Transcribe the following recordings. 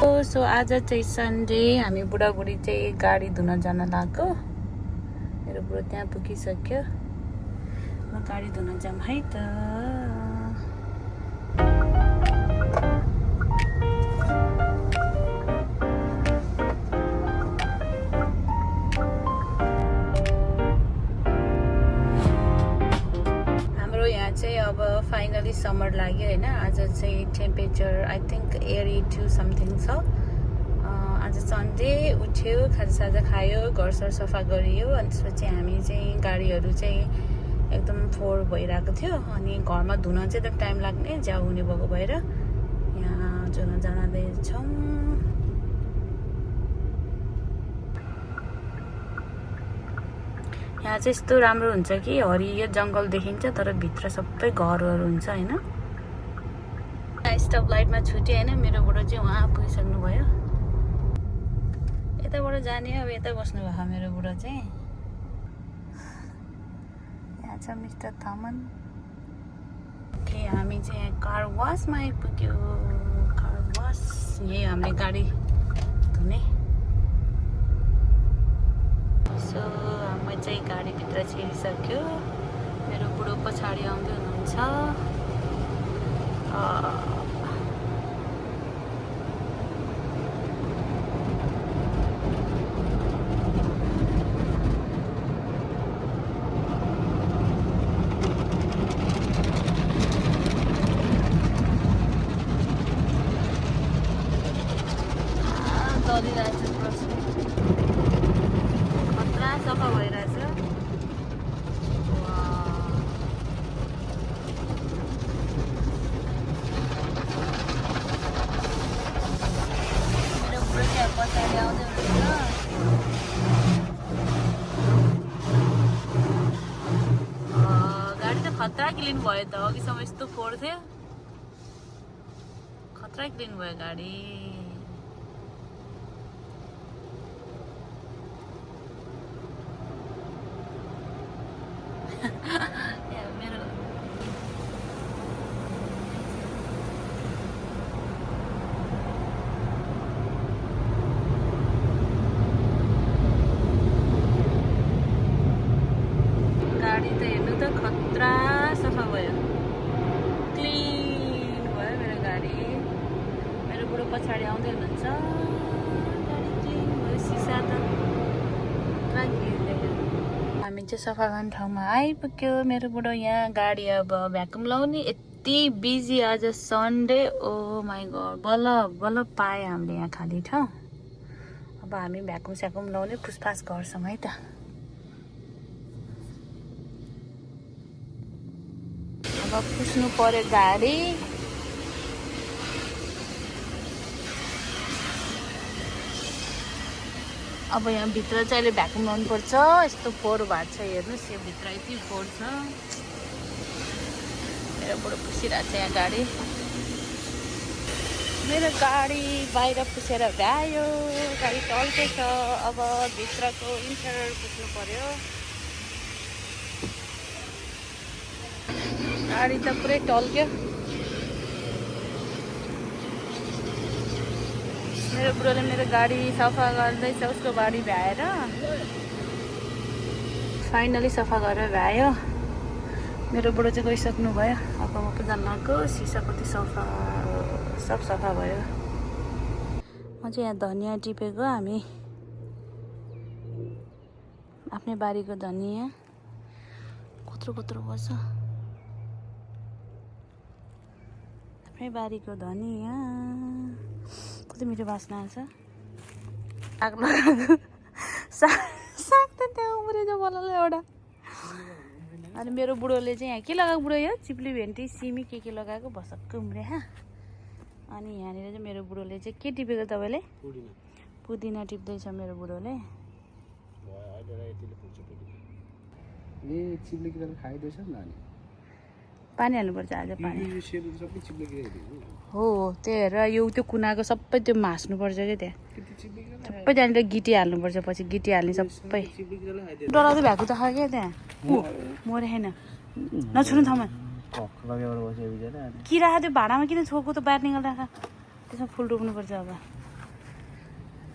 So आज चाहिँ Sunday हामी बुढाबुढी चाहिँ गाडी धुन जान लाग्यो। मेरो बुढो त्यहाँ पुगिसक्यो। म गाडी धुन जाऊँ है त। हाम्रो यहाँ चाहिँ अब फाइनली समर लाग्यो होइन। आज चाहिँ टेम्परेचर आई थिङ्क 82 समथिङ छ। आज सन्डे उठ्यो, खाजासाजा खायो, घरसर सफा गरियो। अनि त्यसपछि हामी चाहिँ गाडीहरू चाहिँ एकदम फोहोर भइरहेको थियो। अनि घरमा धुन चाहिँ एकदम टाइम लाग्ने ज्याउ हुने भएको भएर यहाँ धुन जाँदैछौँ। यहाँ चाहिँ यस्तो राम्रो हुन्छ कि हरियो जङ्गल देखिन्छ तर भित्र सबै घरहरू हुन्छ होइन। स्टप लाइटमा छुट्यो होइन। मेरो बुढो चाहिँ उहाँ पुगिसक्नु भयो। यताबाट जाने अब यता बस्नु भएको मेरो बुढो चाहिँ। यहाँ छ मिस्टर थमन। ओके हामी चाहिँ यहाँ कार वासमा आइपुग्यो। कार वास यही हामीले गाडी धुने। सो हामी चाहिँ गाडीभित्र छिरिसक्यो। मेरो बुढो पछाडि आउँदै हुनुहुन्छ। दलिरहेछ खतरा सफा भइरहेछ। मेरो बुढो चाहिँ पछाडि आउँदै हुनुहुन्छ। गाडी त खतरा क्लिन भयो त। अघिसम्म यस्तो फोहोर थियो, खतरा क्लिन भयो गाडी। गाडी त हेर्नु त खतरा सफा भयो, क्लिन भयो मेरो गाडी। मेरो बुढो पछाडि आउँदै हुनुहुन्छ। गाडी क्लिन भयो, सिसा त पुरा क्लिन देख्यो। हामी चाहिँ सफा गर्ने ठाउँमा आइपुग्यो। मेरो बुढो यहाँ गाडी अब भ्याकुम लाउने यति बिजी आज सन्डे। ओ माई गड, बल्ल बल्ल पाएँ हामीले यहाँ खाली ठाउँ। अब हामी भ्याकुम स्याकुम लाउने फुसफास गर्छौँ है त। अब पुस्नु पर्यो गाडी। अब यहाँ भित्र चाहिँ अहिले भ्याकुम लाउनु पर्छ। यस्तो फोहोर भएको छ हेर्नुहोस्, यो भित्र यति फोहोर छ। मेरो बुढो पुसिरहेको छ यहाँ गाडी। मेरो गाडी बाहिर पुसेर भ्यायो। गाडी टल्केछ। अब भित्रको इन्टेरियर पुस्नु पर्यो। गाडी त पुरै टल्क्यो। मेरो बुढोले मेरो गाडी सफा गर्दैछ, उसको गाडी भ्याएर। फाइनली सफा गरेर भ्यायो। मेरो बुढो चाहिँ गइसक्नु भयो। अब म पनि जान लाग्यो। सिसा कति सफा, सब सफा भयो। म चाहिँ यहाँ धनियाँ टिपेको। हामी आफ्नै बारीको धनियाँ कत्रो कत्रो पर्छ। आफ्नै बारीको धनियाँ कति मिठो बास्ना आउँछ। साग लगाएको साग त त्यहाँ उम्रेछ बल्ल एउटा। अनि मेरो बुढोले चाहिँ यहाँ के लगाएको बुढो, यो चिप्ली भेन्टी सिमी के लगाएको भसक्क उम्रे। अनि यहाँनिर चाहिँ मेरो बुढोले चाहिँ के टिपेको तपाईँले? पुदिना टिप्दैछ मेरो बुढोले। पानी हाल्नुपर्छ आज। पानी हो त्यही हेर। यो त्यो कुनाको सबै त्यो मास्नुपर्छ क्या। त्यहाँ सबै त्यहाँनिर गिटी हाल्नुपर्छ। पछि गिटी हाल्ने सबै डराउँदै भएको त खा क्या। त्यहाँ मरे छैन, नछुनु ठाउँमा। किरा त्यो भाँडामा किन छोएको त बाहिर निकालेर राख। त्यसमा फुल रोप्नुपर्छ अब।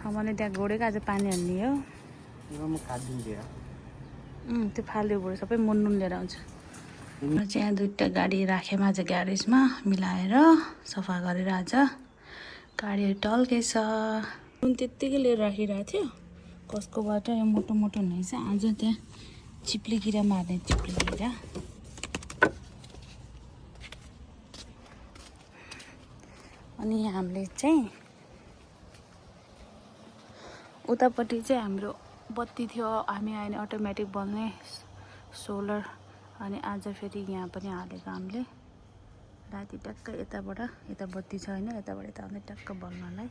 मैले त्यहाँ गोडेको आज पानी हाल्ने हो त्यो फाल्यो बरु सबै मुन्नुन लिएर आउँछ म चाहिँ यहाँ 2टा गाडी राखेँ आज ग्यारेजमा मिलाएर सफा गरेर आज गाडीहरू टल्केछ नुन त्यत्तिकै लिएर राखिरहेको थियो कसकोबाट यो मोटो मोटो हुनेछ आज त्यहाँ चिप्ले किरा मार्ने चिप्ले किरा अनि हामीले चाहिँ उतापट्टि चाहिँ हाम्रो बत्ती थियो हामी आएन अटोमेटिक बल्ने सोलर अनि आज फेरि यहाँ पनि हालेको हामीले राति टक्क यताबाट यता बत्ती छ हैन यताबाट यता आउने टक्क बल्नलाई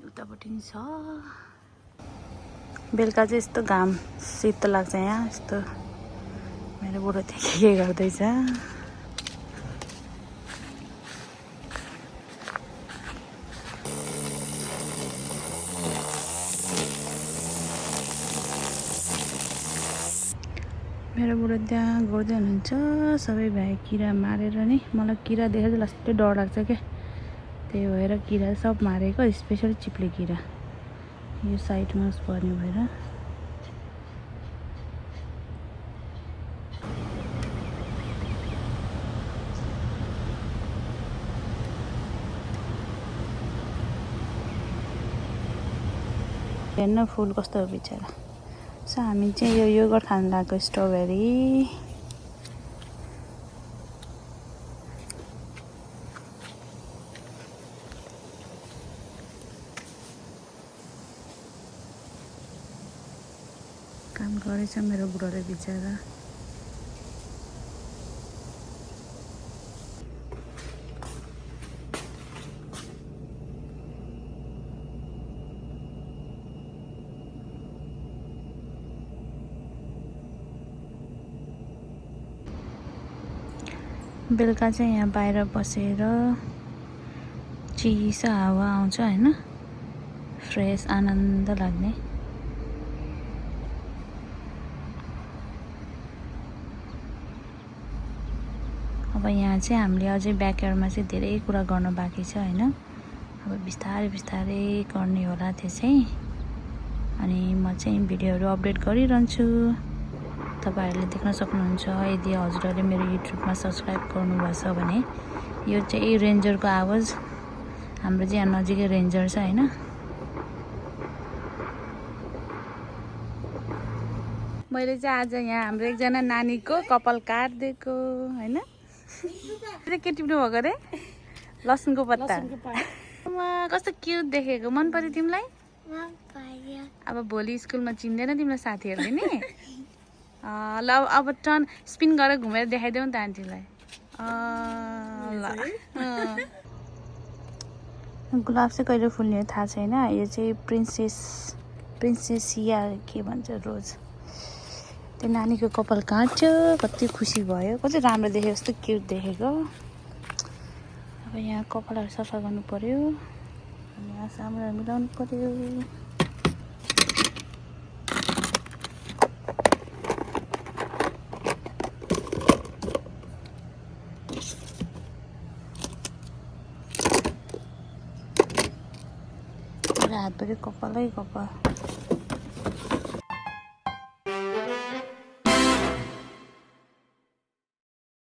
उतापट्टि नि छ बेलुका चाहिँ यस्तो घाम शीत लाग्छ यहाँ यस्तो मेरो बुढो त्यहाँ के गर्दैछ मेरो बुढो त्यहाँ गर्दै हुनुहुन्छ सबै भाइ किरा मारेर नि मलाई किरा देखेर चाहिँ लास्टै डर लाग्छ क्या त्यही भएर किरा सब मारेको स्पेशल चिप्ले किरा यो साइडमा पर्ने भएर हेर्न फुल कस्तो हो बिचरा सो हामी चाहिँ यो योगर्ट खान लागेको स्ट्रबेरी काम गरेछ मेरो बुढोले बिचरा बेलुका चाहिँ यहाँ बाहिर बसेर चिसो हावा आउँछ हैन फ्रेस आनन्द लाग्ने अब यहाँ चाहिँ हामीले अझै ब्याकयार्डमा चाहिँ धेरै कुरा गर्न बाँकी छ हैन अब बिस्तारै बिस्तारै गर्ने होला त्यसै अनि म चाहिँ भिडियोहरू अपडेट गरिरहन्छु तपाईहरुले देख्न सक्नुहुन्छ यदि हजुरहरुले मेरो युट्युबमा सब्स्क्राइब गर्नुभएको छ भने यो चाहिँ रेन्जरको आवाज हाम्रो चाहिँ यहाँ नजिकै रेन्जर छ हैन मैले चाहिँ आज यहाँ हाम्रो एकजना नानीको कपाल काट्दिएको हैन के टिप्नु भएको रे लसुनको पत्ता कस्तो क्युट देखेको मन पर्यो तिमीलाई मन पर्यो अब भोलि स्कुलमा चिन्दैन तिम्रो साथीहरुले नि ल अब टर्न स्पिन गरेर घुमेर देखाइदेऊ नि त आन्टीलाई गुलाब चाहिँ कहिले फुल्ने हो थाहा छैन यो चाहिँ प्रिन्सेसिया के भन्छ रोज त्यो नानीको कपाल काट्यो कति खुसी भयो कति राम्रो देख्यो कस्तो क्युट देखेको अब यहाँ कपालहरू सफा गर्नु पर्यो अनि यहाँ सामग्री मिलाउनु पर्यो हात पऱ्यो कपालै कपाल